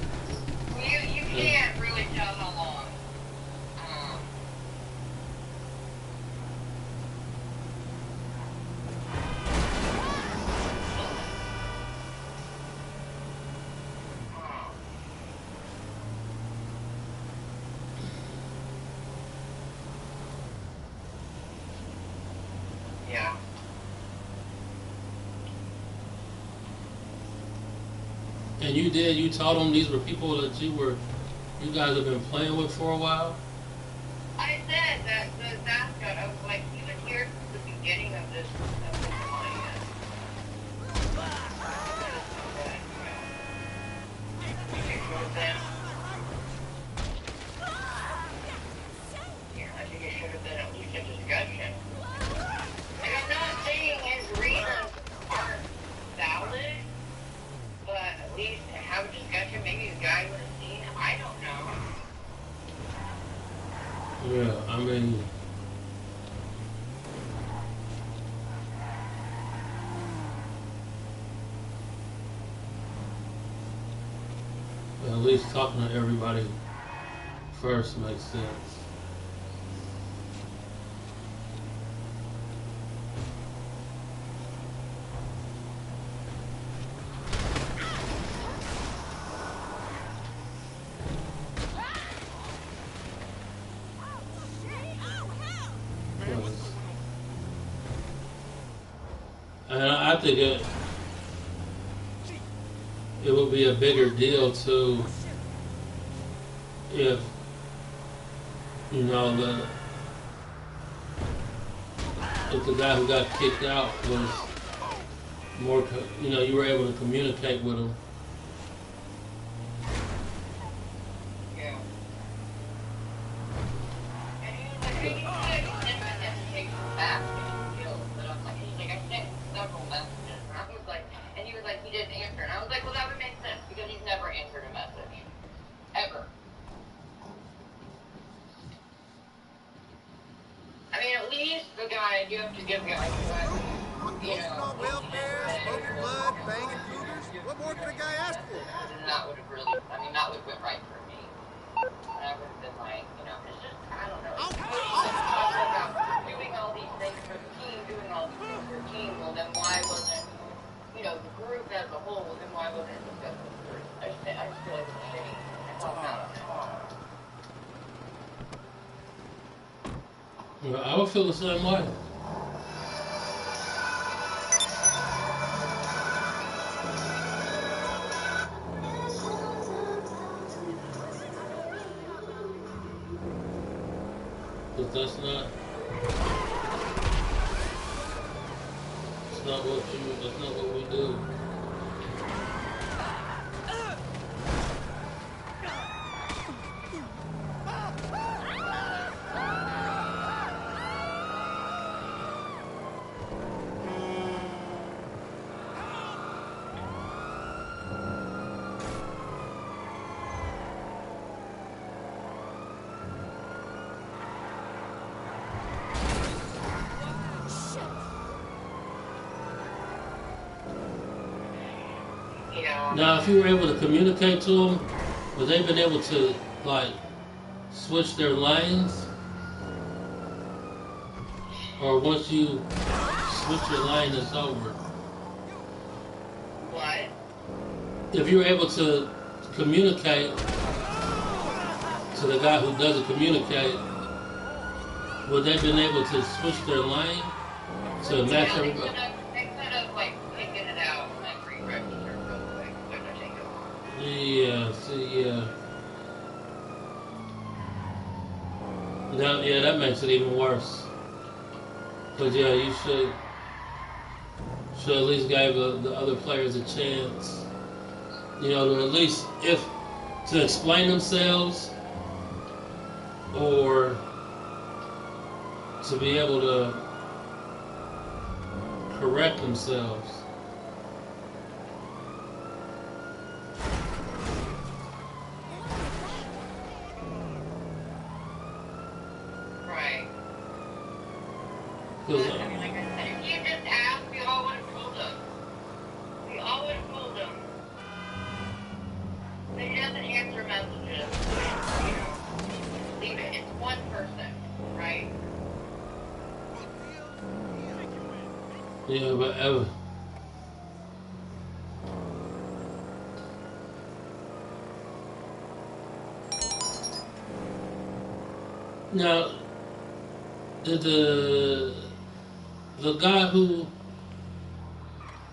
You can't really tell how long. And you told them these were people that you guys have been playing with for a while? I said that the mascot, I was like, he was here since the beginning of this alliance. Yeah, I think it should have been at least a discussion. And I'm not saying his reasons aren't valid, but at least have a discussion. Maybe the guy would have seen him. I don't know. Yeah, I mean, at least talking to everybody first makes sense. And I think it would be a bigger deal too if you know if the guy who got kicked out was more, you were able to communicate with him. Yeah. And he was like, hey, you said you didn't have to take him back and kill. But I'm like, he's like, I sent several messages. And I was like, and he was like, he didn't answer. And I was like, well, that would make sense because he's never answered a message. Ever. I mean, at least the guy, you have to give guys On welfare, smoking blood, banging cougars. What more could a guy ask for? And that would have really, that would have been right for me. And I would have been like, it's just, I don't know. It's about doing all these things for the team, doing all these things for the team. Well, then why wasn't, the group as a whole, well, then why wasn't it discussed with the group? I just feel like it's shitty. It's all out of it. I would feel the same way. But that's not what we do. Now, if you were able to communicate to them, would they been able to, switch their lanes? Or once you switch your lane, it's over? What? If you were able to communicate to the guy who doesn't communicate, would they been able to switch their lane to match everybody? They could have, taken it out and re-registered real quick, which I think Yeah. That makes it even worse. But yeah, you should at least give the other players a chance. To at least to explain themselves or to be able to correct themselves. Right. Because Like I said, if you just asked, we all would have told them. We all would have told them. But he doesn't answer messages. Leave it. It's one person, right? yeah, but ever. Now, did the guy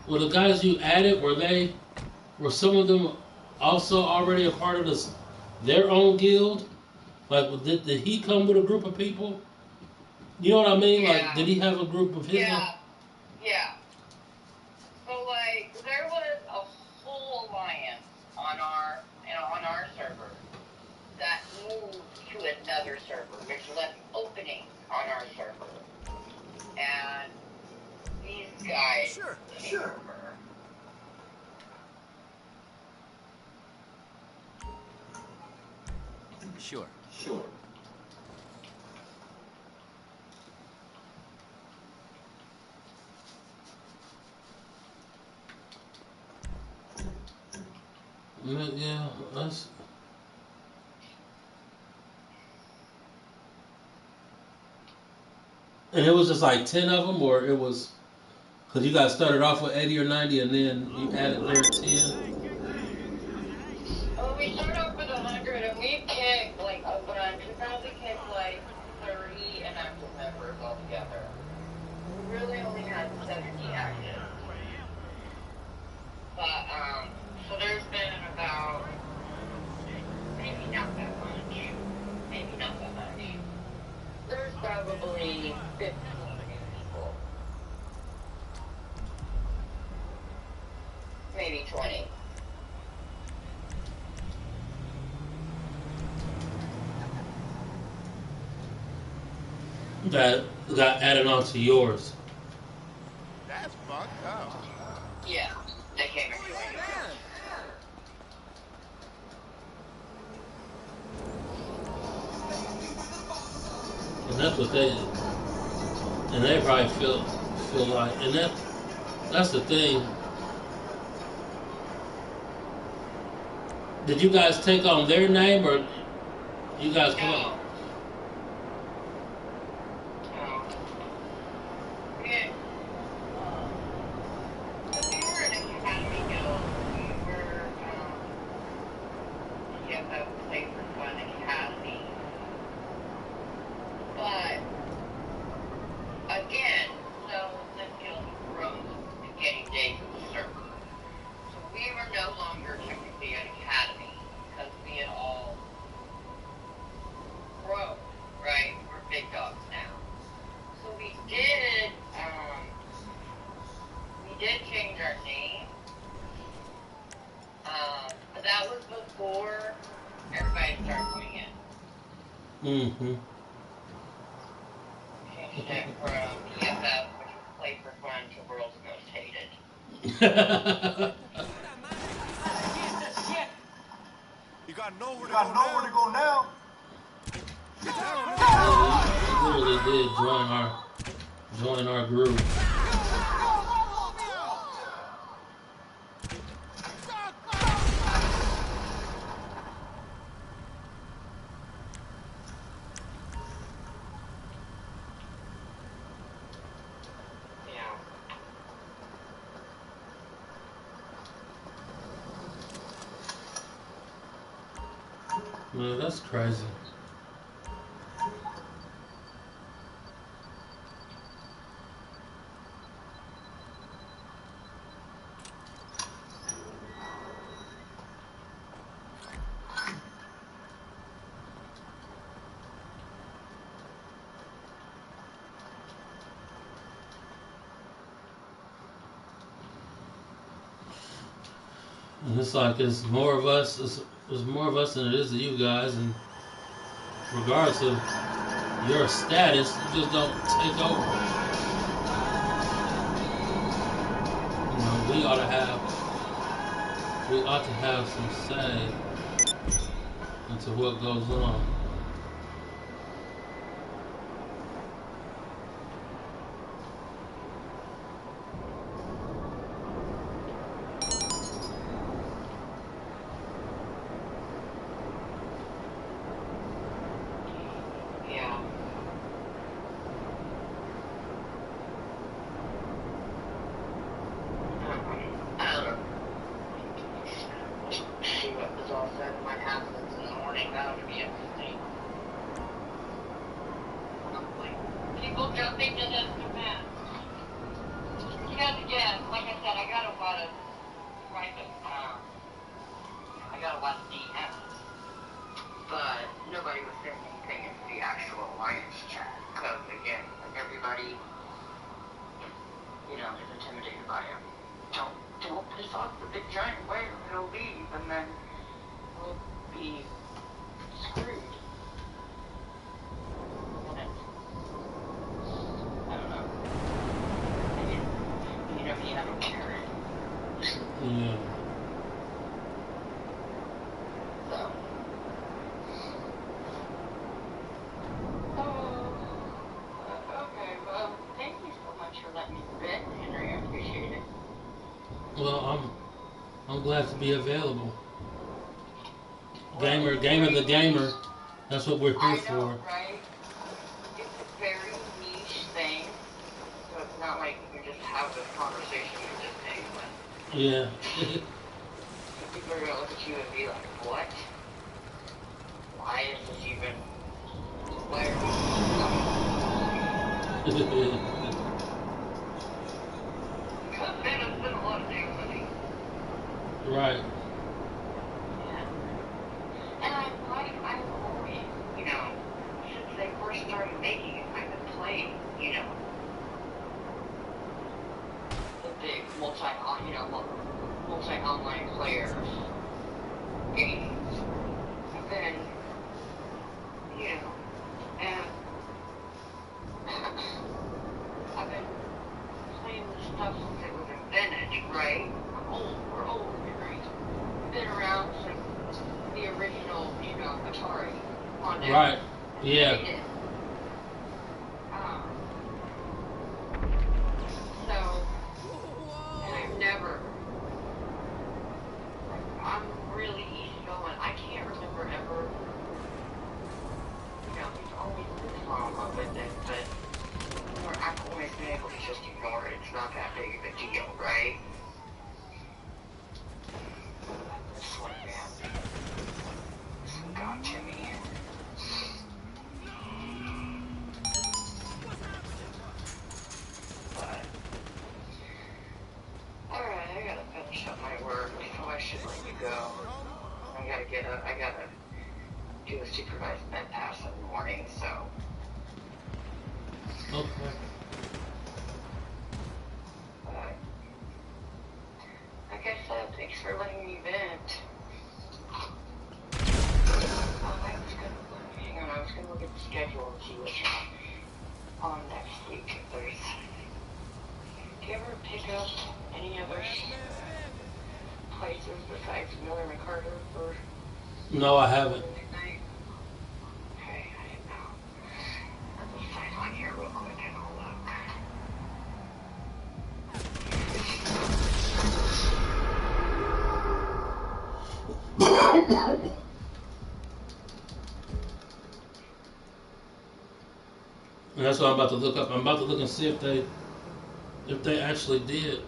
the guys you added, were some of them also already a part of this their own guild? Like, did he come with a group of people? You know what I mean? Like, Yeah. did he have a group of his own? Yeah. Yeah. So like there was a whole alliance on our server that moved to another server, which left openings on our server. And these guys came over. Sure. Yeah, that's. And it was just like 10 of them, or it was. Because you guys started off with 80 or 90 and then you added their 10. Well, we started off with 100 and we kicked like a bunch. We probably kicked like 30 inactive members altogether. We really only had 70 active. But, so there's been about, maybe not that much. Maybe not that much. There's probably 15 people. Maybe 20. That got added on to yours. That's fucked up. Yeah, they came and joined us. And that's what they. And they probably feel like. And that's the thing. Did you guys take on their name or you guys come up? Mm-hmm. Changed it from PFF, which was Play for Fun, to World's Most Hated. You got nowhere to go now. He literally did join our group. Man, that's crazy. And it's like it's more of us. It's more of us than it is of you guys. And regardless of your status, you just don't take over. You know, we ought to have some say into what goes on. I got a lot of DMs, but nobody was saying anything into the actual alliance chat. Because again, like everybody, you know, is intimidated by him. Don't piss off the big giant whale. He'll leave, and then we'll be screwed. And it's, I don't know. You know me, I don't care. Yeah. So. Okay, well, thank you so much for letting me vent, Henry. I appreciate it. Well, I'm glad to be available. Gamer the gamer. That's what we're here I know, for. right? It's a very niche thing, so it's not like you can just have this conversation with just anyone. Yeah. People are gonna look at you and be like, what? Why is this even... Why are we... Because then it's been a lot of things with me. Right. Yeah. And I've always, you know, since they first started making it, I've been playing, you know, the big multi-online players games. And then, you know, and I've been playing this stuff since it was invented, right? We're old, right? Been around since the original, you know, Atari on there. Right. Yeah. So, and I've never, like, I'm really easygoing. I can't remember ever, you know, there's always this drama with it, but I've always been able to just ignore it. It's not that big of a deal, right? This one, man. This one got to me. But, alright, I gotta finish up my work, so I should let you go. I gotta do a supervised med pass in the morning, so. Okay. Like I said, thanks for letting me vent. I was gonna look at the schedule and see what's on next week. If there's, do you ever pick up any other places besides Miller and Carter for No, I haven't. midnight? Okay, I didn't know. Let me sign on here real quick and I'll look. And that's what I'm about to look up. I'm about to look and see if they actually did.